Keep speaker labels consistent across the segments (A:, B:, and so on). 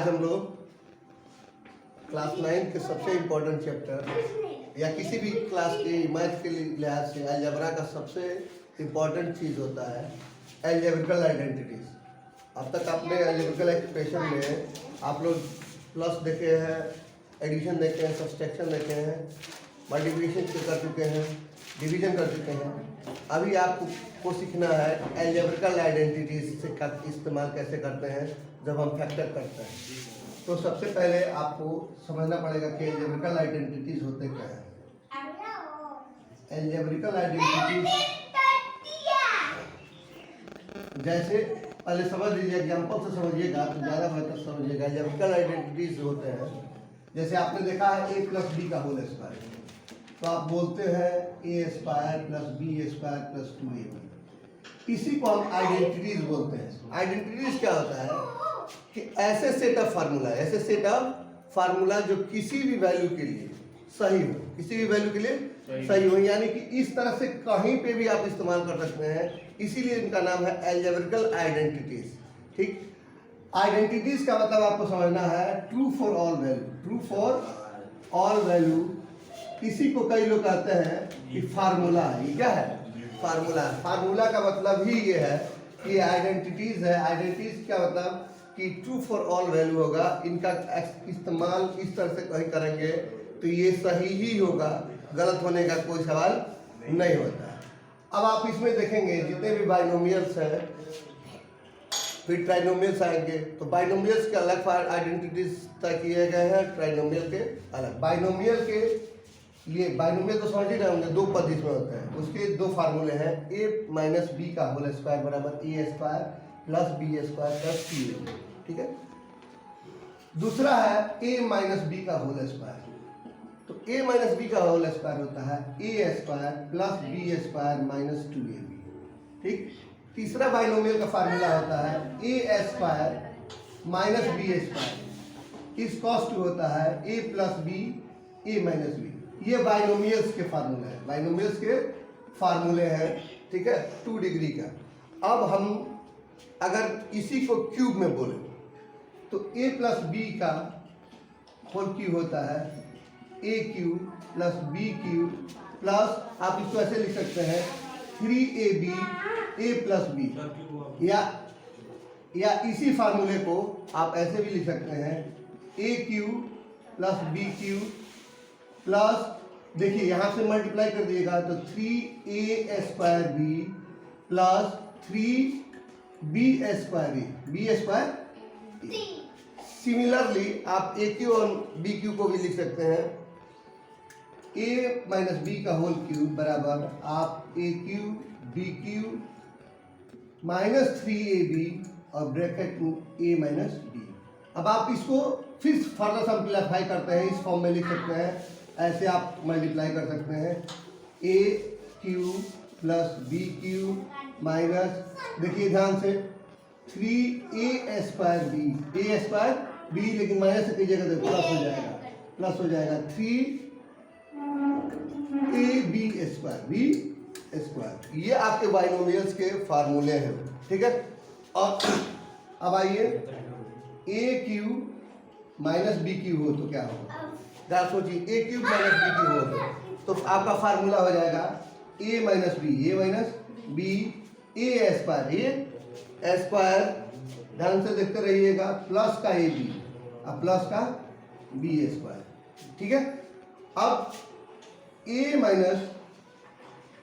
A: आज हम लोग क्लास 9 के सबसे इम्पोर्टेंट चैप्टर या किसी भी क्लास के मैथ के लिहाज से अलजेब्रा का सबसे इम्पोर्टेंट चीज़ होता है अलजेब्रिकल आइडेंटिटीज। अब तक आपने अलजेब्रिकल एक्सप्रेशन में आप लोग प्लस देखे हैं, एडिशन देखे हैं, सब्सट्रैक्शन देखे हैं, मल्टीप्लिकेशन कर चुके हैं, डिवीजन कर चुके हैं। अभी आपको सीखना है अलजेब्रिकल आइडेंटिटीज से का इस्तेमाल कैसे करते हैं जब हम फैक्टर करते हैं। तो सबसे पहले आपको समझना पड़ेगा कि अलजेब्रिकल आइडेंटिटीज होते क्या है। अलजेब्रिकल आइडेंटिटीज जैसे पहले समझ लीजिए, एग्जाम्पल से समझिएगा तो ज़्यादा बेहतर समझिएगा। अलजेब्रिकल आइडेंटिटीज होते हैं जैसे आपने देखा है a प्लस बी का होल स्क्वायर, तो आप बोलते हैं A square plus B square plus 2ab। इसी को हम आइडेंटिटीज बोलते हैं। आइडेंटिटीज क्या होता है कि ऐसे सेट ऑफ फार्मूला जो किसी भी वैल्यू के लिए सही हो, किसी भी वैल्यू के लिए सही हो, यानी कि इस तरह से कहीं पे भी आप इस्तेमाल कर सकते हैं। इसीलिए इनका नाम है अलजेब्रिकल आइडेंटिटीज। ठीक, आइडेंटिटीज का मतलब आपको समझना है true for all value. True for all value इसी को कई लोग कहते हैं कि फार्मूला है। ये क्या है? फार्मूला। फार्मूला का मतलब ही ये है कि आइडेंटिटीज है। आइडेंटिटीज का मतलब कि ट्रू फॉर ऑल वैल्यू होगा। इनका इस्तेमाल इस तरह से कहीं करेंगे तो ये सही ही होगा, गलत होने का कोई सवाल नहीं होता है। अब आप इसमें देखेंगे जितने भी बाइनोमियल्स हैं, फिर ट्राइनोमियल्स आएंगे, तो बाइनोमियल्स के अलग आइडेंटिटीज तय किए गए हैं, ट्राइनोमियल के अलग। बाइनोमियल के लिए, बाइनोमियल तो समझ ही रहे होंगे, दो पद इसमें होते हैं, उसके दो फार्मूले हैं। a माइनस बी का होल स्क्वायर बराबर a square plus B square plus c। ठीक है। दूसरा है a माइनस बी का होल स्क्वायर, तो a माइनस बी का होल स्क्वायर होता है a square plus B square minus 2ab। ठीक। तीसरा बाइनोमियल का फार्मूला होता है a square minus b square, इस कॉस्ट होता है a plus b a minus b. ये बाइनोमियल्स के फार्मूले हैं, बाइनोमियल्स के फार्मूले हैं। ठीक है, 2 डिग्री का। अब हम अगर इसी को क्यूब में बोले तो a प्लस बी का होल क्यूब होता है a cube plus b cube plus, आप इसको ऐसे लिख सकते हैं 3ab a प्लस बी, या इसी फार्मूले को आप ऐसे भी लिख सकते हैं a cube plus b cube plus, देखिए यहां से मल्टीप्लाई कर दिएगा तो 3a square b plus 3b square b square. Similarly आप a क्यू और b क्यू को भी लिख सकते हैं a माइनस बी का होल क्यूब बराबर आप a cube b cube minus 3ab और ब्रैकेट a माइनस b। अब आप इसको फिर फर्दर सिंप्लीफाई करते हैं, इस फॉर्म में लिख सकते हैं, ऐसे आप मल्टीप्लाई कर सकते हैं a cube plus b cube minus, देखिए ध्यान से 3a स्क्वायर बी, लेकिन माइनस से कीजिएगा तो प्लस हो जाएगा 3ab स्क्वायर। ये आपके बाइनोमियल्स के फार्मूले हैं। ठीक है। और अब आइए a cube minus b cube हो तो क्या होगा, सोचिए a cube minus b cube हो तो आपका फार्मूला हो जाएगा a minus b a square, ध्यान से देखते रहिएगा, प्लस का a b अब प्लस का b स्क्वायर। ठीक है। अब a minus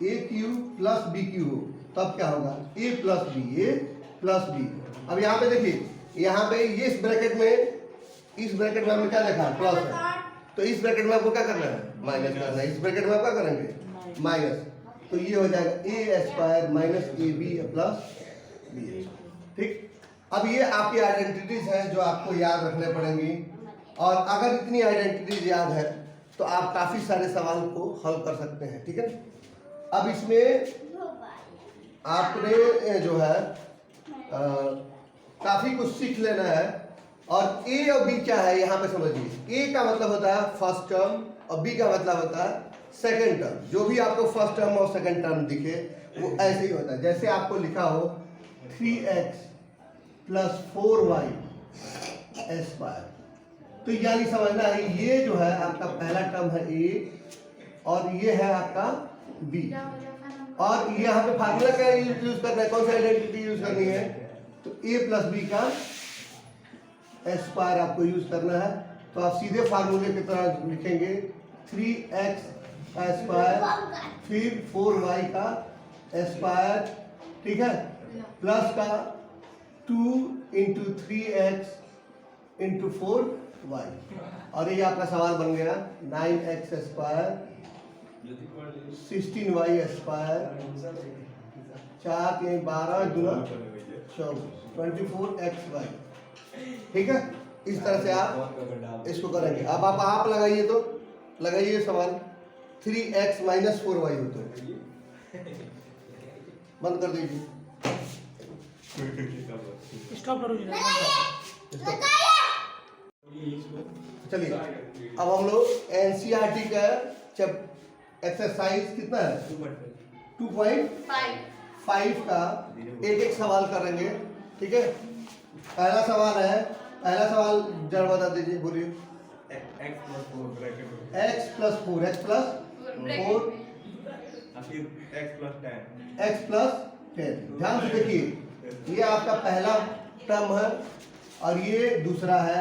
A: a cube plus b cube हो तब क्या होगा a प्लस बी। अब यहाँ पे देखिए, यहाँ पे इस ब्रैकेट में हमने क्या देखा, प्लस है, तो इस ब्रैकेट में आपको क्या करना है, माइनस करना है। इस ब्रैकेट में आप क्या करेंगे, माइनस, तो ये हो जाएगा a square minus ab plus b। ठीक। अब ये आपकी आइडेंटिटीज हैं जो आपको याद रखने पड़ेंगी, और अगर इतनी आइडेंटिटीज याद है तो आप काफी सारे सवाल को हल कर सकते हैं। ठीक है। अब इसमें आपने जो है काफी कुछ सीख लेना है। और a और b क्या है यहाँ पे समझिए। a का मतलब होता है फर्स्ट टर्म और b का मतलब होता है सेकंड टर्म। जो भी आपको फर्स्ट टर्म और सेकंड टर्म दिखे वो ऐसे ही होता है। जैसे आपको लिखा हो 3x प्लस 4y स्क्वायर। तो यानी समझना है, ये जो है आपका पहला टर्म है ए और ये है आपका बी, और यहाँ पे फार्मूला क्या यूज करना है, कौन सी आइडेंटिटी यूज करनी है, तो ए प्लस बी का स्क्वायर आपको यूज करना है। तो आप सीधे फार्मूले की तरह लिखेंगे 3x का स्क्वायर फिर 4y का स्क्वायर, ठीक है, प्लस का 2 × 3x × 4y, और ये आपका सवाल बन गया 9x स्क्वायर 16y स्क्वायर 4 के 12 गुना 24xy। ठीक है, इस तरह से आप इसको करेंगे। अब आप लगाइए, तो लगाइए सवाल 3x - 4y होता है, बंद कर दीजिए,
B: स्टॉप करो।
A: चलिए अब हम लोग एनसीईआरटी का एक्सरसाइज कितना है 2.5 का एक एक सवाल करेंगे। ठीक है, पहला सवाल जरा बता दीजिए, बोलिए। x + 4 x + 4 x + 10। ध्यान से देखिए, ये आपका पहला टर्म है और ये दूसरा है,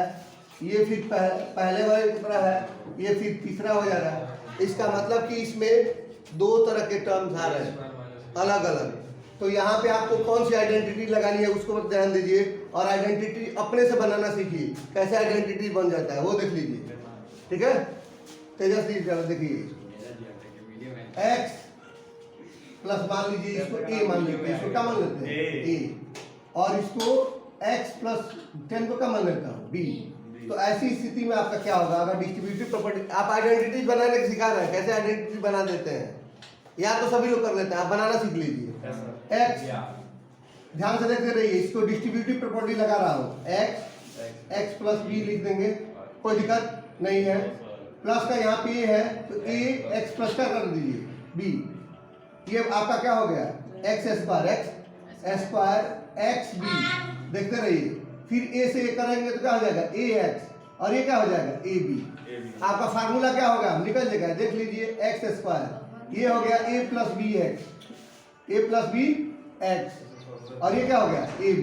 A: ये फिर पहले वाले दूसरा है, ये फिर तीसरा हो जा रहा है। इसका मतलब कि इसमें दो तरह के टर्म्स आ रहे हैं अलग अलग। तो यहाँ पे आपको कौन सी आइडेंटिटी लगानी है उसको ध्यान दीजिए, और आइडेंटिटी अपने से बनाना सीखिए, कैसे आइडेंटिटी बन जाता है वो देख लीजिए। ठीक है, तेजस्वी देखिए, x प्लस मान लीजिए, इसको a मान लेते हैं, इसको क्या मान लेते हैं a, और इसको x + 10 को क्या मान लेता हूँ b। तो ऐसी स्थिति में आपका क्या होगा, अगर डिस्ट्रीब्यूटिव प्रॉपर्टी, आप आइडेंटिटी बनाने के सिखा रहे हैं, कैसे आइडेंटिटी बना देते हैं, या तो सभी लोग कर लेते हैं, आप बनाना सीख लीजिए। x, ध्यान से देखते रहिए, इसको डिस्ट्रीब्यूटिव प्रॉपर्टी लगा रहा हूँ, x + b लिख देंगे, कोई दिक्कत नहीं है। प्लस का यहाँ पे a है तो a x प्लस का कर दीजिए b, ये आपका क्या हो गया x स्क्वायर x b, देखते रहिए। फिर a से a करेंगे तो क्या हो जाएगा ax, और ये क्या हो जाएगा ab। आपका फार्मूला क्या होगा, निकल जाएगा, देख लीजिए, x स्क्वायर, ये हो गया a + b x, और ये क्या हो गया ab।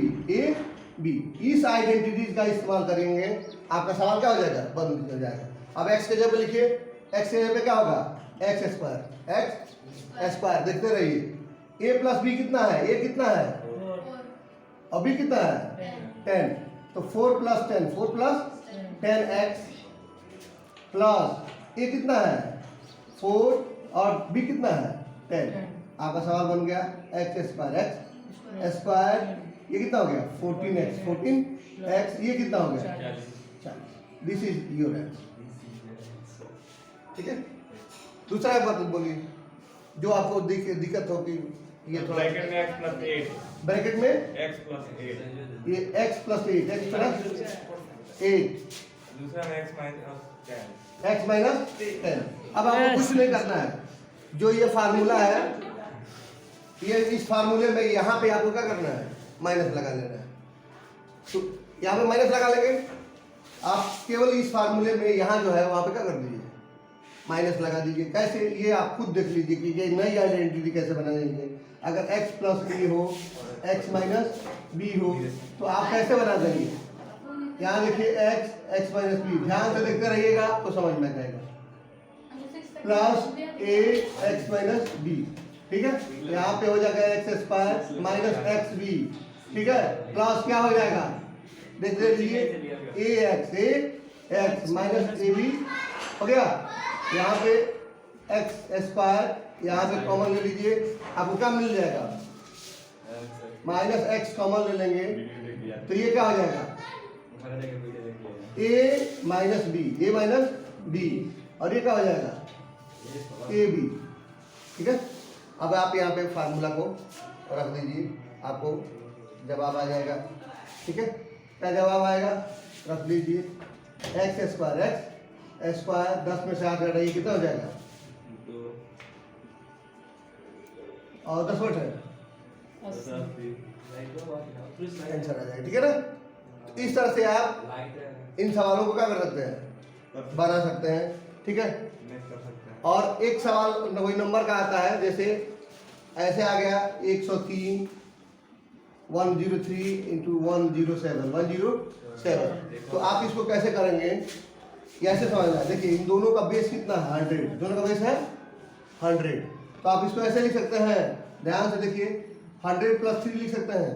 A: इस आइडेंटिटीज का इस्तेमाल करेंगे, आपका सवाल क्या हो जाएगा, बंद हो जाएगा। अब x के जगह लिखिए, x के जगह पे क्या होगा x स्क्वायर, देखते रहिए। a + b कितना है, a कितना है और b कितना है 10, तो 4 + 10 4 + 10x प्लस a कितना है 4 और b कितना है 10। आपका सवाल बन गया x स्क्वायर, ये कितना हो गया 14x, ये कितना हो गया 40। This is your answer. ठीक है, दूसरा बात बोलिए जो आपको दिक्कत हो कि ये थोड़ा
C: ब्रैकेट में x + 8,
A: ब्रैकेट में
C: x + 8,
A: ये x + 8
C: दूसरा में x - 10।
A: -10। अब आपको कुछ नहीं करना है, जो ये फार्मूला है, ये इस फार्मूले में यहाँ पे आपको क्या करना है, माइनस लगा लेना है। तो यहाँ पे माइनस लगा लेंगे, आप केवल इस फार्मूले में यहाँ जो है वहाँ पे क्या कर दीजिए, माइनस लगा दीजिए। कैसे, ये आप खुद देख लीजिए कि ये नई आइडेंटिटी कैसे बनाएंगे। अगर x + a हो, x - b हो, तो आप कैसे बना देंगे, यहाँ लिखिए x - b, ध्यान से देखते रहिएगा आपको समझ में आएगा, प्लस a x - b। ठीक है, यहाँ पे हो जाएगा x स्क्वायर - xb। ठीक है, प्लस क्या हो जाएगा, देख लीजिए ax -ab हो गया। यहाँ पे x स्क्वायर, यहाँ पे कॉमन ले लीजिए, आपको क्या मिल जाएगा -x कॉमन ले लेंगे, तो ये क्या हो जाएगा a - b, और ये क्या हो जाएगा ab। ठीक है, अब आप यहाँ पे फार्मूला को रख दीजिए, आपको जवाब आ जाएगा। ठीक है, क्या जवाब आएगा, रख लीजिए x स्क्वायर 10 में से 8 घटाइए, कितना हो जाएगा, और 10 बटे आंसर आ जाएगा। ठीक है ना, इस तरह से आप इन सवालों को क्या कर सकते हैं, बना सकते हैं। ठीक है, और एक सवाल वही नंबर का आता है, जैसे ऐसे आ गया 103 103 इंटू 107 तो आप इसको कैसे करेंगे, ये ऐसे समझना है। देखिए इन दोनों का बेस कितना है, 100, दोनों का बेस है 100, तो आप इसको ऐसे लिख सकते हैं, ध्यान से देखिए 100 प्लस 3 लिख सकते हैं,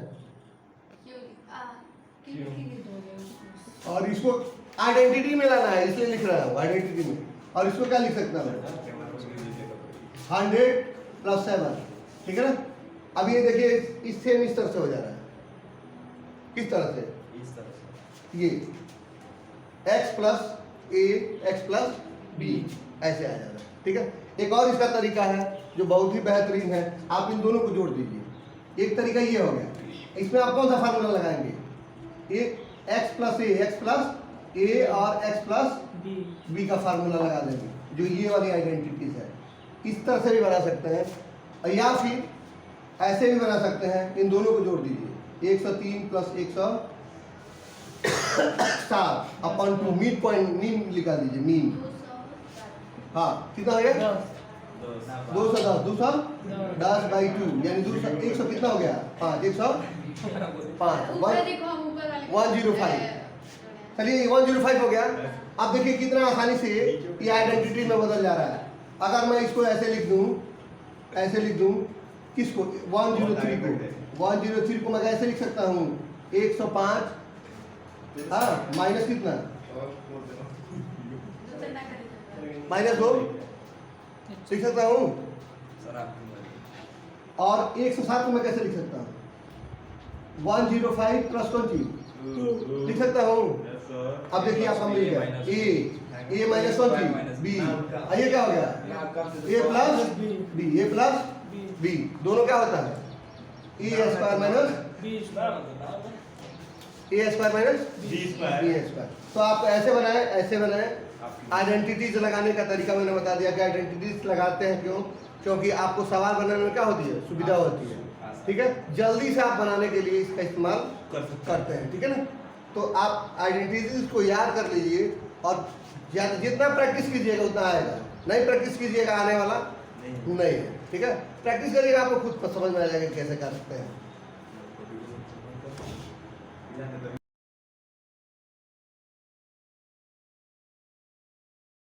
A: और इसको आइडेंटिटी में लाना है, इसलिए लिख रहा हूँ आइडेंटिटी में। और इसको क्या लिख सकता हूँ, 100 प्लस 7, ठीक है ना। अब ये देखिए इस सेम इस तरह से हो जा रहा है, किस तरह से, ये x plus a x plus b ऐसे आ जा रहा है। ठीक है, एक और इसका तरीका है जो बहुत ही बेहतरीन है, आप इन दोनों को जोड़ दीजिए। एक तरीका ये हो गया, इसमें आप कौन सा फार्मूला लगाएंगे, ये x प्लस a और x प्लस b का फार्मूला लगा देंगे, जो ये वाली आइडेंटिटीज है। इस तरह से भी बना सकते हैं, या फिर ऐसे भी बना सकते हैं, इन दोनों को जोड़ दीजिए, 103 प्लस 107 अपन टू मीन पॉइंट, मीन लिखा दीजिए, मीन। हाँ कितना हो गया, 210 210 बाई 2 यानी 100 कितना हो गया, 5 105 105। चलिए 105 हो गया। अब देखिए कितना आसानी से ये आइडेंटिटी में बदल जा रहा है। अगर मैं इसको ऐसे लिख दूं, किसको, 103 को मैं कैसे लिख सकता हूँ, 105 हाँ माइनस कितना, -2 लिख सकता हूँ, और 107 को मैं कैसे लिख सकता हूँ, 105 प्लस 20 लिख सकता हूँ। अब देखिए आप समझ गया, a माइनस 20 b, ये क्या हो गया, a प्लस b, दोनों क्या होता है, a square minus b square. तो आप ऐसे बनाए। आइडेंटिटीज लगाने का तरीका मैंने बता दिया कि आइडेंटिटीज लगाते हैं क्यों, क्योंकि आपको सवाल बनाने में क्या होती है, सुविधा होती है। ठीक है, जल्दी से आप बनाने के लिए इसका इस्तेमाल करते हैं। ठीक है ना, तो आप आइडेंटिटीज को याद कर लीजिए, और जितना प्रैक्टिस कीजिएगा उतना आएगा, नहीं प्रैक्टिस कीजिएगा आने वाला नहीं है। ठीक है, प्रैक्टिस करिएगा, आपको खुद समझ में आ जाएगा कैसे कर सकते हैं।